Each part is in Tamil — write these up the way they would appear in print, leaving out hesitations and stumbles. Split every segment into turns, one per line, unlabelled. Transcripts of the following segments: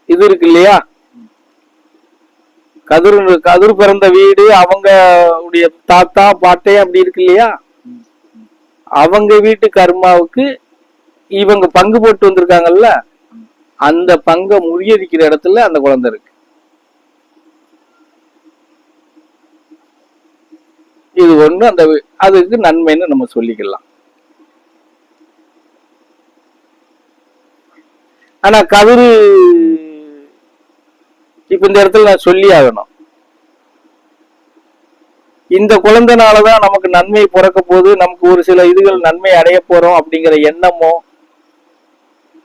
இது இருக்கு இல்லையா, கதிர் பிறந்த வீடு, அவங்க உடைய தாத்தா பாட்டே அப்படி இருக்கு இல்லையா, அவங்க வீட்டு கர்மாவுக்கு இவங்க பங்கு போட்டு வந்திருக்காங்கல்ல, அந்த பங்கை முறியடிக்கிற இடத்துல அந்த குழந்தை இருக்கு. இது ஒண்ணு, அந்த அதுக்கு நன்மைன்னு நம்ம சொல்லிக்கலாம். ஆனா கதிரு இப்ப இந்த இடத்துல நான் சொல்லி ஆகணும், இந்த குழந்தைனாலதான் நமக்கு நன்மை பிறக்க போது, நமக்கு ஒரு சில இதுகள் நன்மை அடைய போறோம் அப்படிங்கிற எண்ணமோ,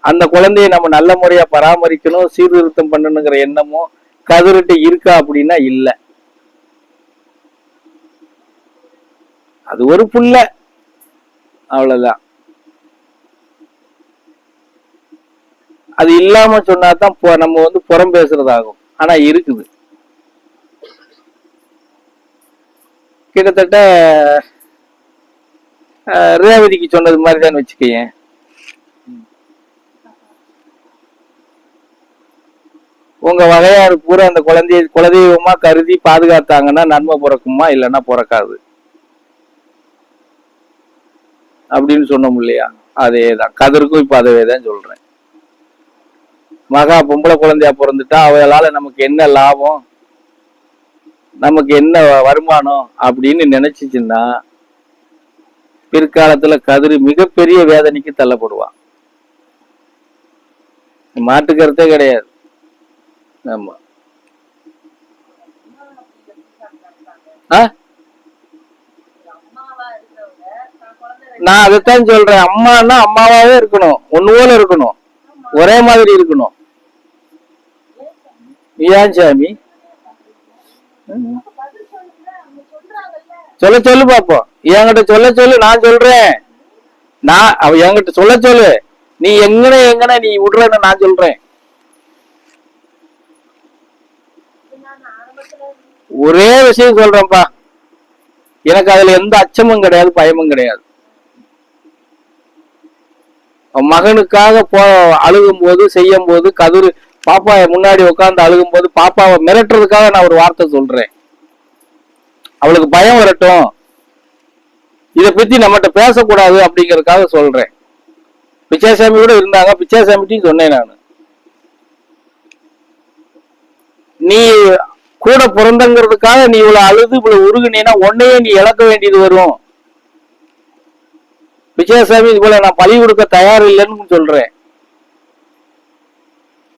அந்த குழந்தைய நம்ம நல்ல முறையா பராமரிக்கணும், சீர்திருத்தம் பண்ணணுங்கிற எண்ணமோ கதிர்கிட்ட இருக்கா அப்படின்னா இல்ல. அது ஒரு புள்ள, அவ்வளவுதான். அது இல்லாம சொன்னாதான் நம்ம புறம் பேசுறதாகும். ஆனா இருக்குது. கிட்டத்தட்ட ரேவதிக்கு சொன்னது மாதிரிதான் வச்சுக்கேன். உங்க வகையாறு பூரா அந்த குழந்தைய குலதெய்வமா கருதி பாதுகாத்தாங்கன்னா நன்மை பிறக்குமா, இல்லைன்னா பிறக்காது அப்படின்னு சொன்னோம் இல்லையா. அதேதான் கதிர்க்கும் இப்ப அதேதான் சொல்றேன். மகா பொம்பளை குழந்தையா பிறந்துட்டா அவளால நமக்கு என்ன லாபம், நமக்கு என்ன வருமானம் அப்படின்னு நினைச்சிச்சுன்னா பிற்காலத்துல கதிர் மிகப்பெரிய வேதனைக்கு தள்ளப்படுவான். மாட்டுக்கருத்தே கிடையாது. ஆமா, நான் அதைத்தான் சொல்றேன். அம்மானா அம்மாவாவே இருக்கணும், ஒண்ணு போல இருக்கணும், ஒரே மாதிரி இருக்கணும். ஏன் சாமி சொல்லு பாப்போம். என்கிட்ட சொல்லு, நான் சொல்றேன். அவ என்கிட்ட சொல்லு, நீ எங்கன நீ விடுறன்னு நான் சொல்றேன். ஒரே விஷயம் சொல்றேன்ப்பா, எனக்கு அதுல எந்த அச்சமும் கிடையாது, பயமும் கிடையாது. மகனுக்காக அழுகும் போது செய்யும் போது கதிர் பாப்பா முன்னாடி உட்கார்ந்து அழுகும் போது பாப்பாவை மிரட்டுறதுக்காக நான் ஒரு வார்த்தை சொல்றேன். அவளுக்கு பயம் வரட்டும், இதை பத்தி நம்மகிட்ட பேசக்கூடாது அப்படிங்கறதுக்காக சொல்றேன். பிச்சாசாமி கூட இருந்தாங்க, பிச்சாசாமிட்டையும் சொன்னேன் நான், நீ கூட பிறந்தங்கிறதுக்காக நீ இவ்வளவு அழுது இவ்வளவு உருகுனீன்னா உன்னையே நீ இழக்க வேண்டியது வரும். விஜயசாமி இது போல நான் பழி கொடுக்க தயார் இல்லைன்னு சொல்றேன்.